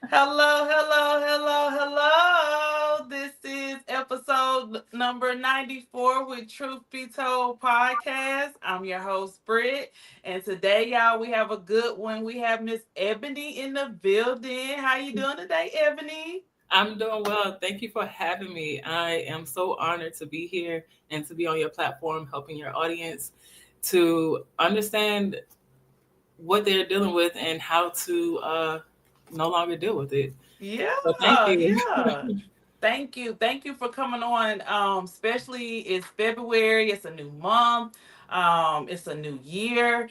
Hello, hello, hello, hello. This is episode number 94 with Truth Be Told podcast. I'm your host, Britt. And today, y'all, we have a good one. We have Miss Ebony in the building. How you doing today, Ebony? I'm doing well. Thank you for having me. I am so honored to be here and to be on your platform, helping your audience to understand what they're dealing with and how to no longer deal with it. Yeah, So thank you. yeah. Thank you. Thank you for coming on. Especially it's February, it's a new month, it's a new year,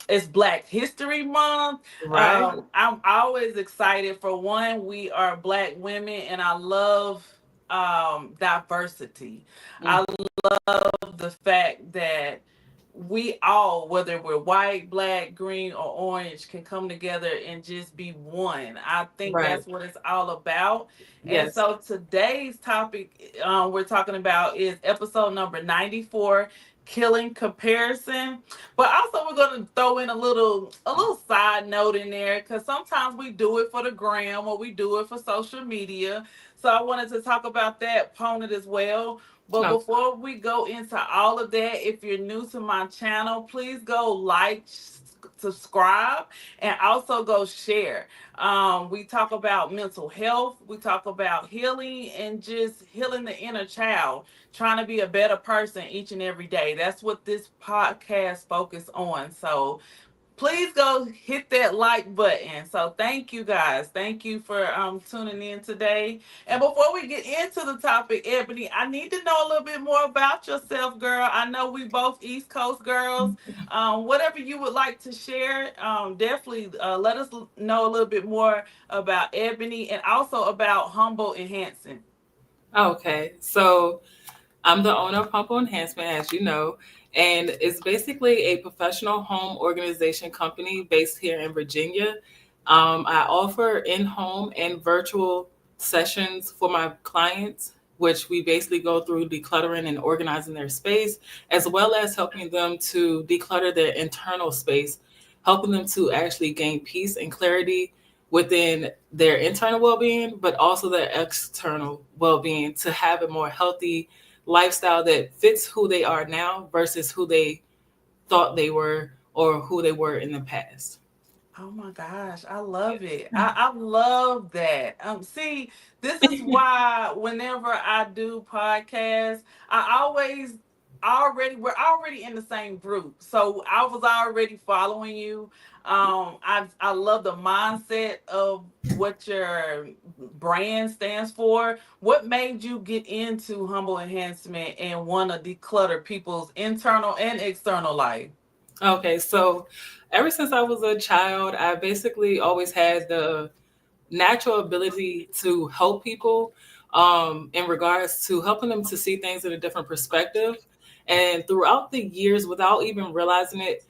it's Black History Month. Right? I'm always excited for one, we are black women and I love diversity. Mm, I love the fact that we all, whether we're white, black, green, or orange, can come together and just be one. I think right. that's what it's all about. And Yes. so today's topic we're talking about is episode number 94, killing comparison. But also we're going to throw in a little side note in there because sometimes we do it for the gram or we do it for social media. So I wanted to talk about that opponent as well. But No. before we go into all of that, if you're new to my channel, please go like, subscribe, and also go share. We talk about mental health, we talk about healing, and just healing the inner child, trying to be a better person each and every day. That's what this podcast focus on. So please go hit that like button. So thank you guys. Thank you for tuning in today. And before we get into the topic, Ebony, I need to know a little bit more about yourself, girl. I know we both East Coast girls. Whatever you would like to share, definitely let us know a little bit more about Ebony and also about Humble Enhancing. Okay. So I'm the owner of Pumple Enhancement, as you know, and it's basically a professional home organization company based here in Virginia. I offer in home and virtual sessions for my clients, which we basically go through decluttering and organizing their space, as well as helping them to declutter their internal space, helping them to actually gain peace and clarity within their internal well being, but also their external well being to have a more healthy lifestyle that fits who they are now versus who they thought they were or who they were in the past. Oh my gosh, I love Yes. it. I love that. See, this is why whenever I do podcasts, I always we're already in the same group. So I was already following you. I love the mindset of what your brand stands for. What made you get into humble enhancement and want to declutter people's internal and external life? Okay, so ever since I was a child, I basically always had the natural ability to help people in regards to helping them to see things in a different perspective. And throughout the years, without even realizing it,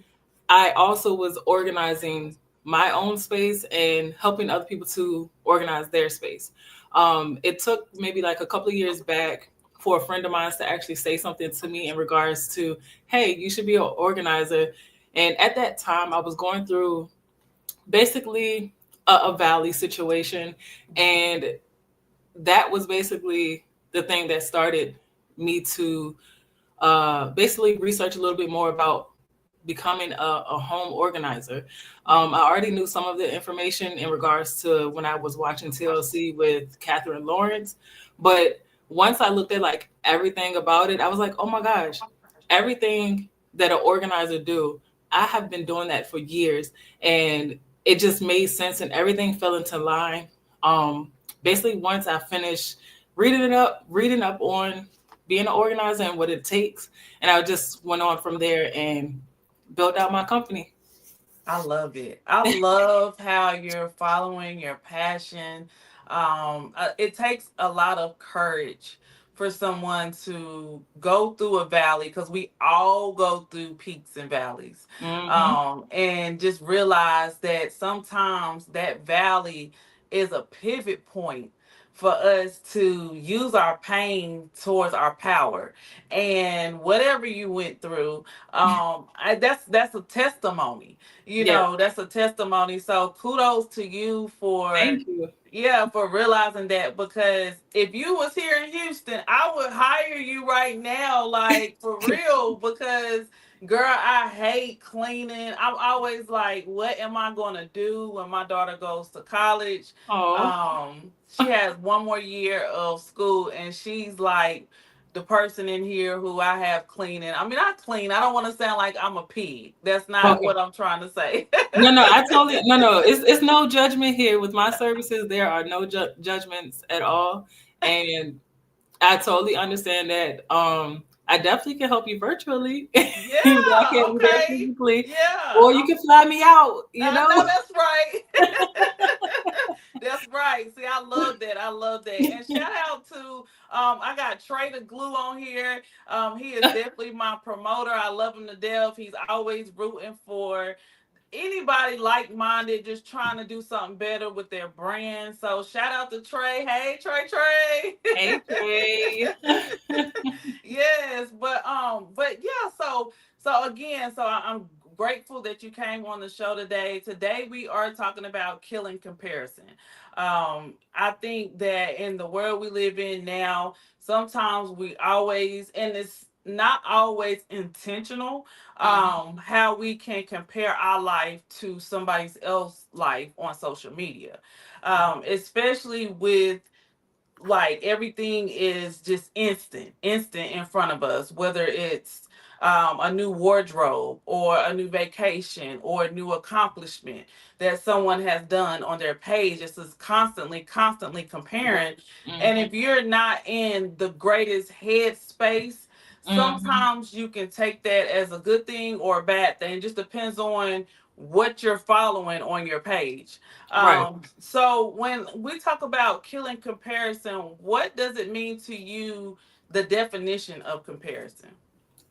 I also was organizing my own space and helping other people to organize their space. It took maybe like a couple of years back for a friend of mine to actually say something to me in regards to, hey, you should be an organizer. And at that time, I was going through basically a valley situation. And that was basically the thing that started me to basically research a little bit more about becoming a home organizer. I already knew some of the information in regards to when I was watching TLC with Catherine Lawrence, but once I looked at like everything about it, I was like, oh my gosh, everything that an organizer do, I have been doing that for years, and it just made sense, and everything fell into line. Basically, once I finished reading up on being an organizer and what it takes, and I just went on from there and built out my company. I love it. I love how you're following your passion. It takes a lot of courage for someone to go through a valley because we all go through peaks and valleys. Hmm. And just realize that sometimes that valley is a pivot point for us to use our pain towards our power. And whatever you went through, that's a testimony. Yeah. That's a testimony. So kudos to you for, Thank you. yeah, for realizing that, because if you was here in Houston, I would hire you right now, like for real, because girl, I hate cleaning. I'm always like, what am I going to do when my daughter goes to college? Oh. She has one more year of school, and she's like the person in here who I have cleaning. I mean, I clean. I don't want to sound like I'm a pig. That's not Okay. what I'm trying to say. No, no, I totally no. It's no judgment here with my services. There are no judgments at all, and I totally understand that. I definitely can help you virtually. Even though I Yeah, can't be there okay. physically, Yeah. or you can fly me out. You I know. know that's right. That's right. See, I love that. I love that. And shout out to I got Trey the Glue on here. He is definitely my promoter. I love him to death. He's always rooting for anybody like-minded, just trying to do something better with their brand. So shout out to Trey. Hey, Trey. Hey, Trey. Yes, but yeah, so again, I'm grateful that you came on the show today. Today we are talking about killing comparison. I think that in the world we live in now, sometimes we always, and it's not always intentional, Mhm. how we can compare our life to somebody else's life on social media, especially with, like, everything is just instant in front of us, whether it's a new wardrobe or a new vacation or a new accomplishment that someone has done on their page. It's just constantly Right. comparing. And Mhm. if you're not in the greatest headspace, Mhm. sometimes you can take that as a good thing or a bad thing. It just depends on what you're following on your page. Right. So when we talk about killing comparison, what does it mean to you, the definition of comparison?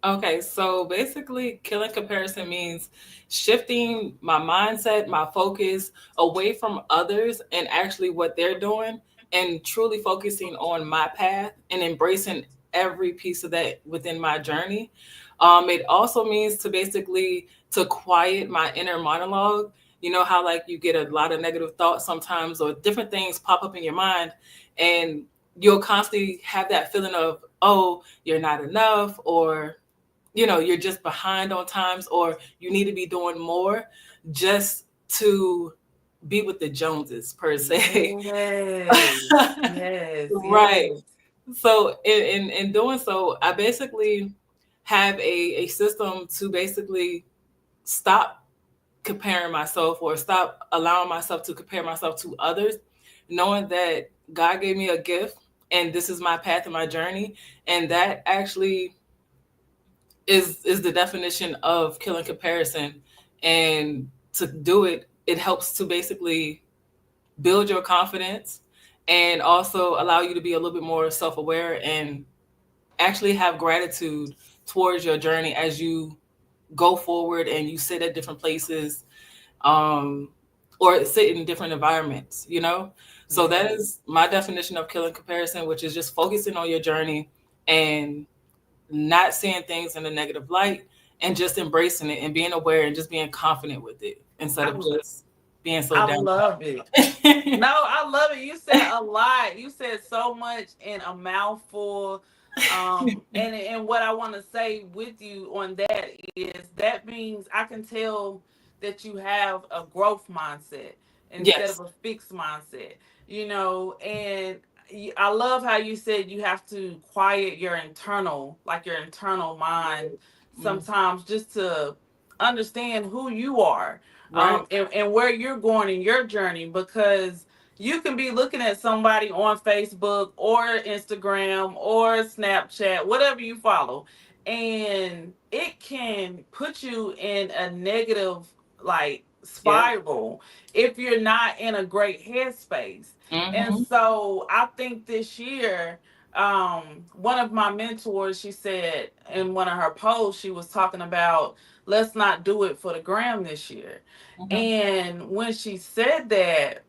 Okay, so basically, killing comparison means shifting my mindset, my focus away from others and actually what they're doing, and truly focusing on my path and embracing every piece of that within my journey. It also means to basically to quiet my inner monologue. You know how like you get a lot of negative thoughts sometimes, or different things pop up in your mind, and you'll constantly have that feeling of, oh, you're not enough, or you're just behind on times, or you need to be doing more just to be with the Joneses per se. Yes, yes, Right. yes. So in doing so, I basically have a system to basically stop comparing myself, or stop allowing myself to compare myself to others, knowing that God gave me a gift and this is my path and my journey. And that actually is the definition of killing comparison. And to do it, it helps to basically build your confidence and also allow you to be a little bit more self-aware and actually have gratitude towards your journey as you go forward and you sit at different places, um, or sit in different environments. So that Yes. is my definition of killing comparison, which is just focusing on your journey and not seeing things in a negative light, and just embracing it and being aware and just being confident with it instead I, of just being so I love it. downtrodden. No, I love it. You said a lot. You said so much in a mouthful. And what I want to say with you on that is that means I can tell that you have a growth mindset instead of Yes. a fixed mindset. And I love how you said you have to quiet your internal mind Mm, sometimes, just to understand who you are, right. and where you're going in your journey, because you can be looking at somebody on Facebook or Instagram or Snapchat, whatever you follow, and it can put you in a negative, like, Yep. spiral if you're not in a great headspace. And Mm-hmm. so I think this year, one of my mentors, she said in one of her posts, she was talking about, let's not do it for the gram this year. Mm-hmm. And when she said that,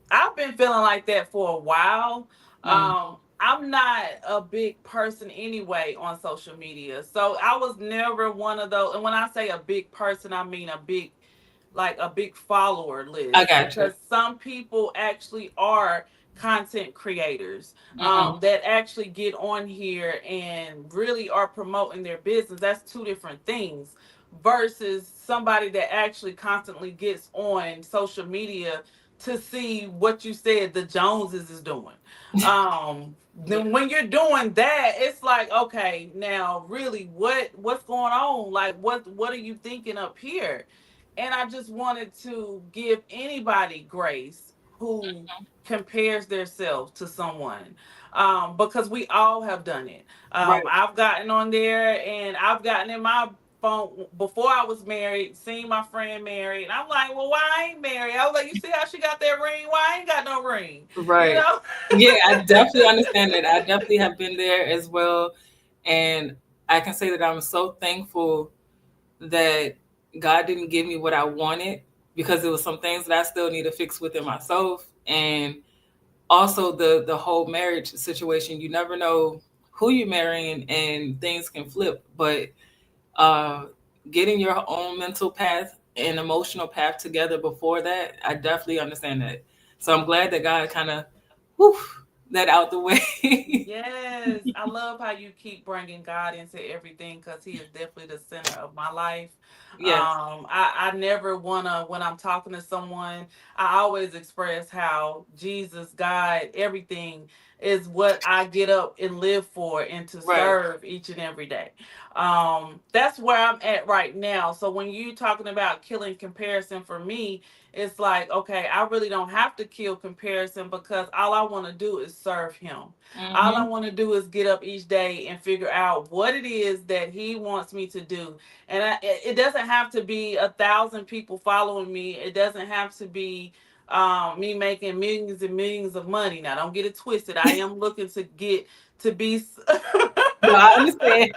I've been feeling like that for a while. Mm. I'm not a big person anyway on social media. So I was never one of those. And when I say a big person, I mean a big, like a big follower I list, got you. because some people actually are content creators, Mm-hmm. that actually get on here and really are promoting their business. That's two different things versus somebody that actually constantly gets on social media to see what you said the Joneses is doing. Yeah. Then when you're doing that, it's like, okay, now really what's going on? Like what are you thinking up here? And I just wanted to give anybody grace who compares themselves to someone, because we all have done it. Right. I've gotten on there and I've gotten in my phone before I was married, seen my friend married, and I'm like, well, why I ain't married? I was like, you see how she got that ring? Why I ain't got no ring? You Right. know? Yeah, I definitely understand that. I definitely have been there as well. And I can say that I'm so thankful that God didn't give me what I wanted because there was some things that I still need to fix within myself. And also the whole marriage situation. You never know who you're marrying and things can flip. But uh, getting your own mental path and emotional path together before that, I definitely understand that. So I'm glad that God kind of, whew, that out the way. Yes, I love how you keep bringing God into everything because He is definitely the center of my life. Yes. I never wanna, when I'm talking to someone, I always express how Jesus, God, everything is what I get up and live for and to Right. serve each and every day. That's where I'm at right now. So when you talking about killing comparison, for me, it's like, okay, I really don't have to kill comparison because all I want to do is serve Him. All I Mm-hmm. want to do is get up each day and figure out what it is that He wants me to do. And it doesn't have to be 1,000 people following me. It doesn't have to be me making millions and millions of money. Now, don't get it twisted. I am looking to get to be No, I understand.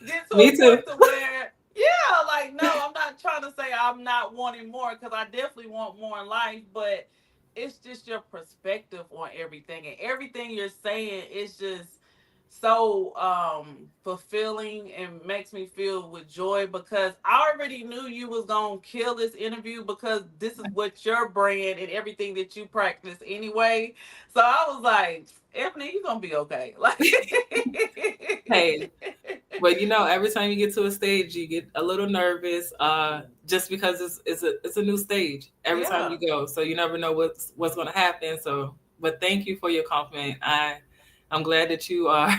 get to a Me too. point to where, yeah, like, no, I'm not trying to say I'm not wanting more, because I definitely want more in life, but it's just your perspective on everything, and everything you're saying is just so fulfilling and makes me feel with joy, because I already knew you was gonna kill this interview because this is what your brand and everything that you practice anyway. So I was like, Ebony, you're gonna be okay. Like Hey, but every time you get to a stage, you get a little nervous, just because it's a new stage every time you yeah. go. So you never know what's going to happen. So, but thank you for your compliment. I'm glad that you are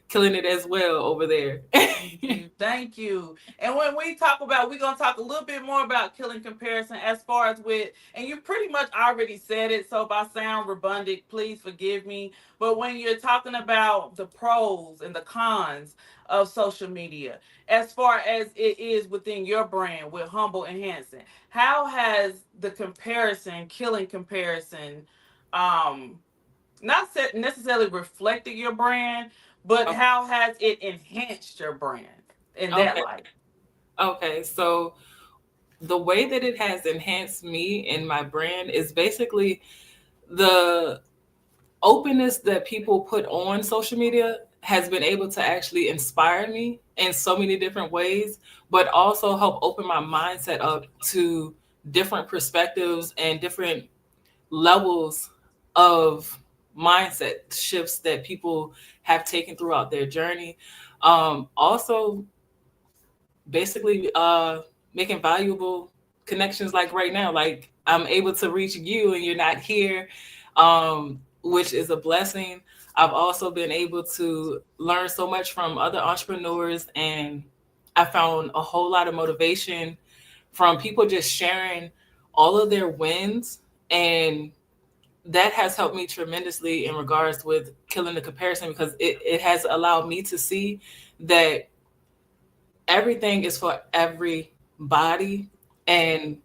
killing it as well over there. Thank you. Thank you. And when we talk about, we're going to talk a little bit more about killing comparison as far as with, and you pretty much already said it. So if I sound redundant, please forgive me. But when you're talking about the pros and the cons of social media, as far as it is within your brand with Humble Enhancing, how has the comparison, killing comparison, um, not necessarily reflected your brand, but Oh, how has it enhanced your brand in that okay. light? Okay. So the way that it has enhanced me and my brand is basically the openness that people put on social media has been able to actually inspire me in so many different ways, but also help open my mindset up to different perspectives and different levels of mindset shifts that people have taken throughout their journey. Also, basically making valuable connections like right now, like I'm able to reach you and you're not here, which is a blessing. I've also been able to learn so much from other entrepreneurs, and I found a whole lot of motivation from people just sharing all of their wins, and that has helped me tremendously in regards with killing the comparison, because it has allowed me to see that everything is for everybody, and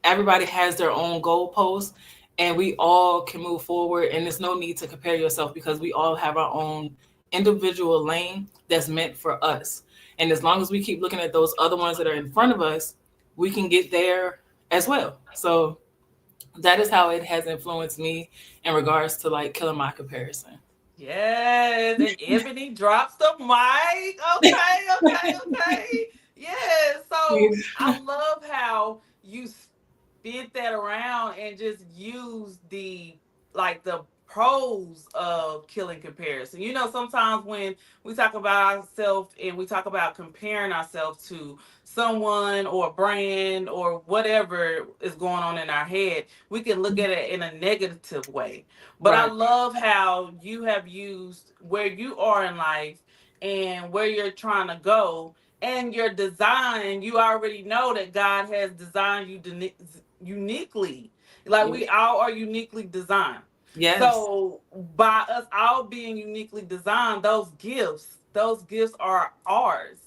everybody has their own goalposts, and we all can move forward, and there's no need to compare yourself because we all have our own individual lane that's meant for us. And as long as we keep looking at those other ones that are in front of us, we can get there as well. So that is how it has influenced me in regards to like killing my comparison. Yes, and Ebony drops the mic. Okay, okay, okay. Yes. So I love how you spin that around and just use the pros of killing comparison. Sometimes when we talk about ourselves and we talk about comparing ourselves to someone or a brand or whatever is going on in our head, we can look at it in a negative way. But I Right, love how you have used where you are in life and where you're trying to go and your design. You already know that God has designed you uniquely. Like yeah. we all are uniquely designed. Yes, So by us all being uniquely designed, those gifts are ours.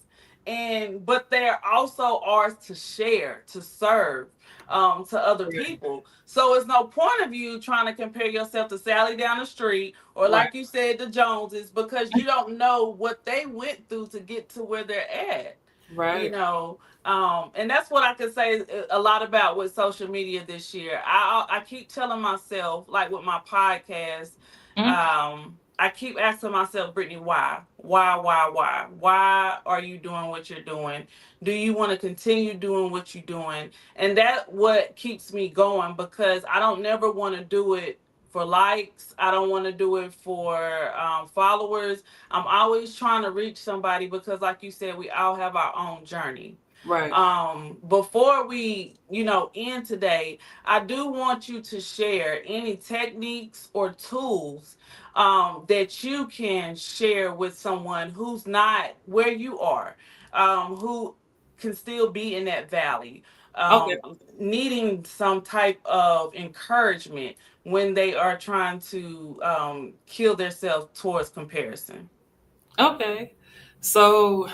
And but they're also ours to share, to serve to other right, people. So it's no point of you trying to compare yourself to Sally down the street or right, like you said the Joneses because you don't know what they went through to get to where they're at. You right. know, and that's what I could say a lot about with social media this year. I keep telling myself, like with my podcast, Mm, I keep asking myself, Brittany, why are you doing what you're doing? Do you want to continue doing what you're doing? And that what keeps me going because I don't never want to do it for likes. I don't want to do it for followers. I'm always trying to reach somebody because, like you said, we all have our own journey. right. Before we, end today, I do want you to share any techniques or tools that you can share with someone who's not where you are, who can still be in that valley, Okay, needing some type of encouragement when they are trying to kill themselves towards comparison. okay. So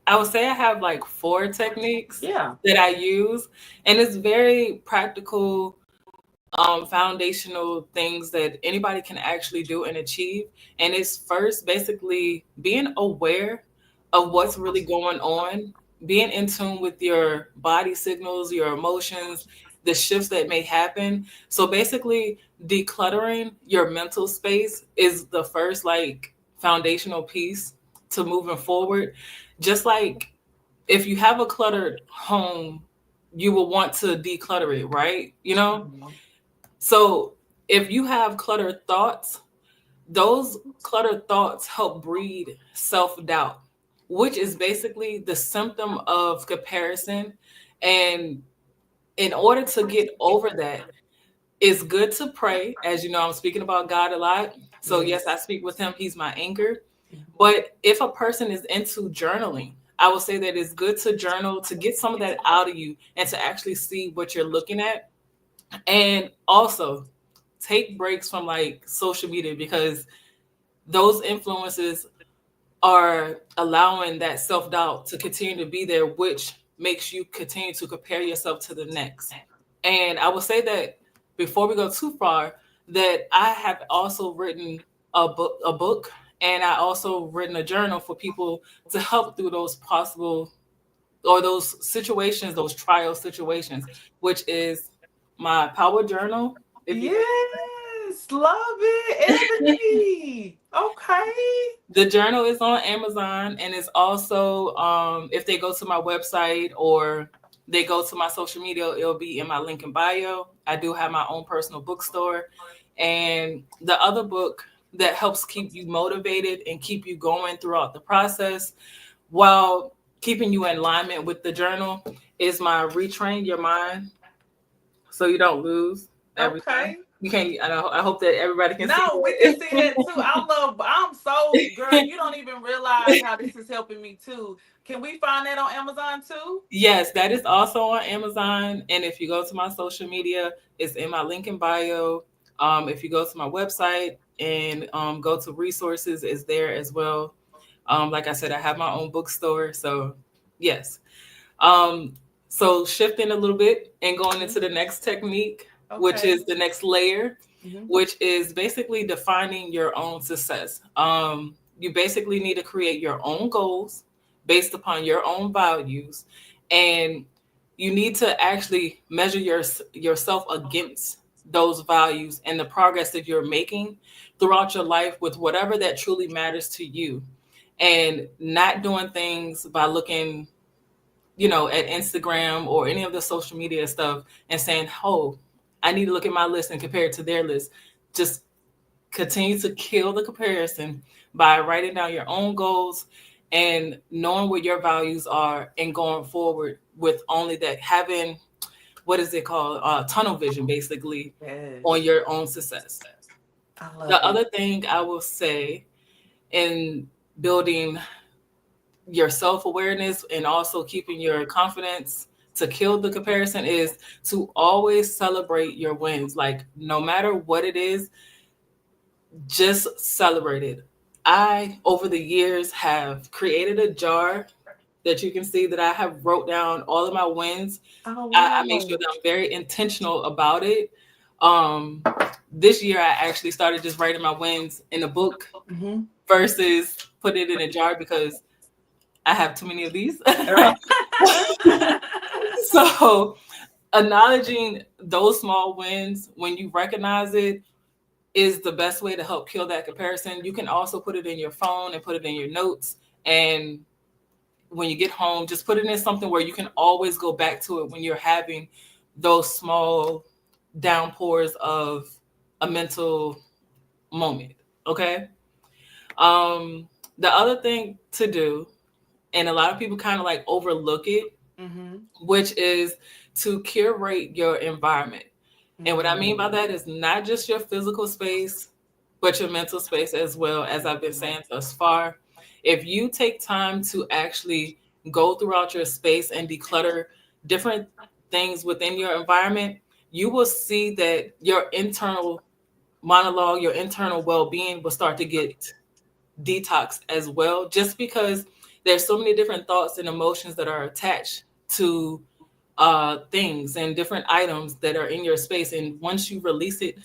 I would say I have like four techniques Yeah. that I use, and it's very practical, foundational things that anybody can actually do and achieve. And it's first basically being aware of what's really going on, being in tune with your body signals, your emotions, the shifts that may happen. So basically, decluttering your mental space is the first like foundational piece to moving forward. Just like if you have a cluttered home, you will want to declutter it, right? You know? Mhm. So if you have cluttered thoughts, those cluttered thoughts help breed self doubt, which is basically the symptom of comparison. And in order to get over that, it's good to pray. As you know, I'm speaking about God a lot. So, yes, I Yes. speak with Him, He's my anchor. But if a person is into journaling, I would say that it's good to journal to get some of that out of you and to actually see what you're looking at. And also, take breaks from like social media because those influences are allowing that self doubt to continue to be there, which makes you continue to compare yourself to the next. And I will say that before we go too far, that I have also written a book, and I also written a journal for people to help through those possible or those situations, those trial situations, which is my power journal. If you Yes, love it, Ebony. Okay. The journal is on Amazon, and it's also if they go to my website or they go to my social media, it'll be in my link in bio. I do have my own personal bookstore, and the other book that helps keep you motivated and keep you going throughout the process while keeping you in alignment with the journal is my Retrain Your Mind so you don't lose every time. Okay. You can't. I hope that everybody can see No, we can see that. that too. I'm so, girl, you don't even realize how this is helping me too. Can we find that on Amazon too? Yes, that is also on Amazon. And if you go to my social media, it's in my link in bio. If you go to my website and go to resources, it's there as well. Like I said, I have my own bookstore. So, yes. Um, so, shifting a little bit and going Mhm. into the next technique, which Okay. is the next layer, Hmm. which is basically defining your own success. You basically need to create your own goals based upon your own values and you need to actually measure yourself against those values and the progress that you're making throughout your life with whatever that truly matters to you, and not doing things by looking, at Instagram or any of the social media stuff and saying, oh, I need to look at my list and compare it to their list. Just continue to kill the comparison by writing down your own goals and knowing what your values are, and going forward with only that, having, what is it called, tunnel vision, basically, on Yes. your own success. I The love it. other thing I will say in building your self-awareness and also keeping your confidence to kill the comparison is to always celebrate your wins. Like, no matter what it is, just celebrate it. I, over the years, have created a jar that you can see that I have wrote down all of my wins. Oh I make sure wow. that I'm very intentional about it. Um, this year, I actually started just writing my wins in a book Mm-hmm. versus putting it in a jar, because I have too many of these. Right. So, acknowledging those small wins when you recognize it is the best way to help kill that comparison. You can also put it in your phone and put it in your notes. And when you get home, just put it in something where you can always go back to it when you're having those small downpours of a mental moment. Okay. The other thing to do, and a lot of people kind of like overlook it, Mm-hmm. which is to curate your environment. And what I mean by Mm-hmm. that is not just your physical space, but your mental space as well, as I've been saying thus far. If you take time to actually go throughout your space and declutter different things within your environment, you will see that your internal monologue, your internal well being will start to get detoxed as well, just because there's so many different thoughts and emotions that are attached to things and different items that are in your space. And once you release it,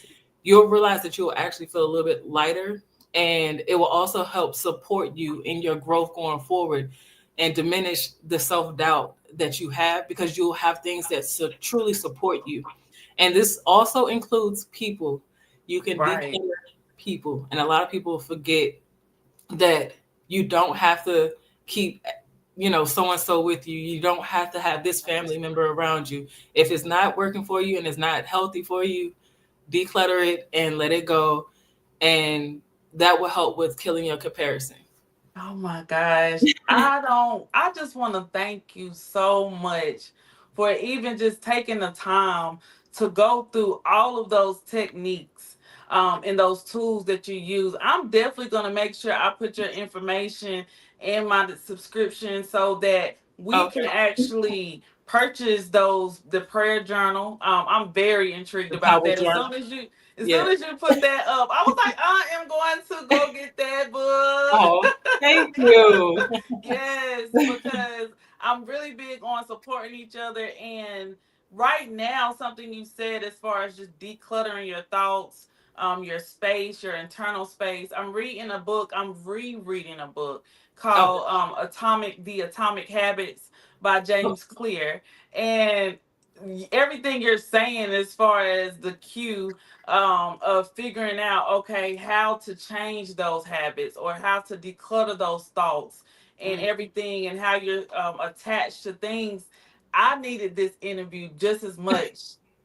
you'll realize that you'll actually feel a little bit lighter. And it will also help support you in your growth going forward and diminish the self doubt that you have, because you'll have things that truly support you. And this also includes people. You can Right. declutter people. And a lot of people forget that you don't have to keep, so and so with you. You don't have to have this family member around you. If it's not working for you and it's not healthy for you, declutter it and let it go, and that will help with killing your comparison. Oh my gosh. I just want to thank you so much for even just taking the time to go through all of those techniques and those tools that you use. I'm definitely going to make sure I put your information in my subscription so that we can Okay. actually purchase the prayer journal. I'm very intrigued The about power that. journal. As soon Yeah. as you put that up, I was like, I am going to go get that Oh, book. thank you. Yes, because I'm really big on supporting each other. And right now, something you said as far as just decluttering your thoughts, your space, your internal space. I'm reading a book. I'm rereading a book Okay. called The Atomic Habits by James Clear, and everything you're saying as far as the cue of figuring out, okay, how to change those habits or how to declutter those thoughts and everything, and how you're attached to things. I needed this interview just as much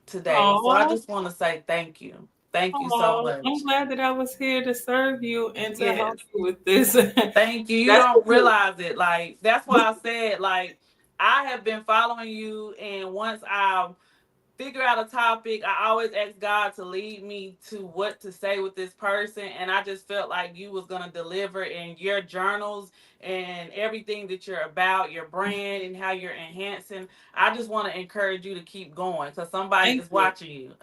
today. So I Oh, just want to say thank you. Thank you so oh, I'm much. glad that I was here to serve you and to help Yes. you with this. Thank you. You That's don't what realize it. Like, that's why I said, like, I have been following you, and once I figure out a topic, I always ask God to lead me to what to say with this person. And I just felt like you was gonna deliver in your journals and everything that you're about, your brand and how you're enhancing. I just want to encourage you to keep going because somebody thank is you. watching you.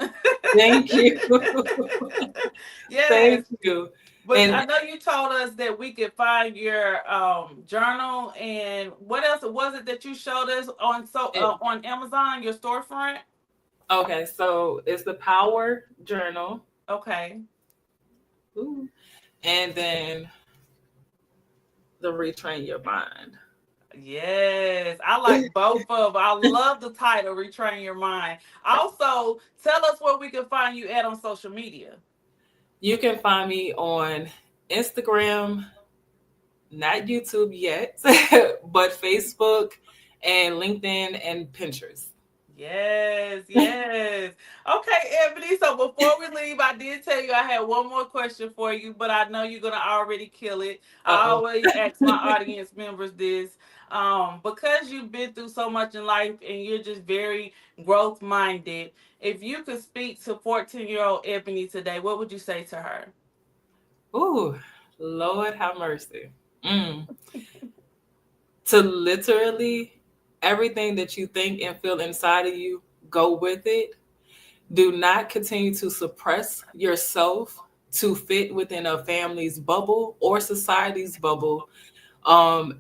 Thank you. Yes. Thank you. But And I know you told us that we could find your journal, and what else was it that you showed us on Amazon, your storefront? okay, so it's the Power Journal. Okay. Ooh. And then the Retrain Your Mind. Yes, I like both of 'em. I love the title, Retrain Your Mind. Also, tell us where we can find you at on social media. You can find me on Instagram, not YouTube yet, but Facebook and LinkedIn and Pinterest. Yes, yes. Okay, Ebony. So before we leave, I did tell you I had one more question for you, but I know you're gonna already kill it. I Uh always ask my audience members this. Because you've been through so much in life and you're just very growth minded, if you could speak to 14-year-old Ebony today, what would you say to her? oh. Ooh, Lord have mercy. Mm. To literally everything that you think and feel inside of you, go with it. Do not continue to suppress yourself to fit within a family's bubble or society's bubble.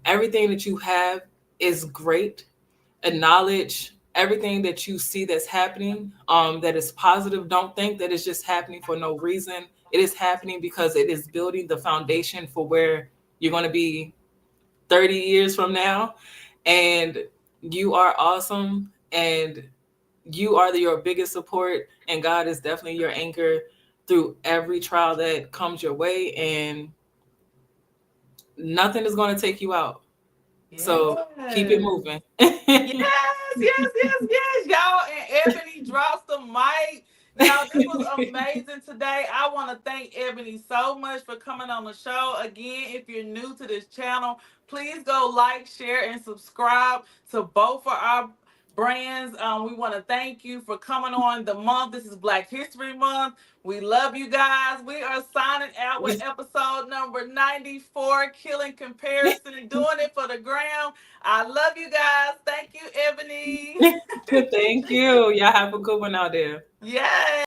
Everything that you have is great. Acknowledge everything that you see that's happening, that is positive. Don't think that it's just happening for no reason. It is happening because it is building the foundation for where you're going to be 30 years from now. And you are awesome. And you are your biggest support. And God is definitely your anchor through every trial that comes your way. And nothing is going to take you out. So keep it Yes. moving. Yes, yes, yes, yes. Y'all, and Ebony drops the mic. Y'all, this was amazing today. I want to thank Ebony so much for coming on the show. Again, if you're new to this channel, please go like, share, and subscribe to both of our brands. We want to thank you for coming on the month. This is Black History Month. We love you guys. We are signing out with episode number 94, Killing Comparison, doing it for the gram. I love you guys. Thank you, Ebony. Thank you. Y'all have a good one out there. Yes.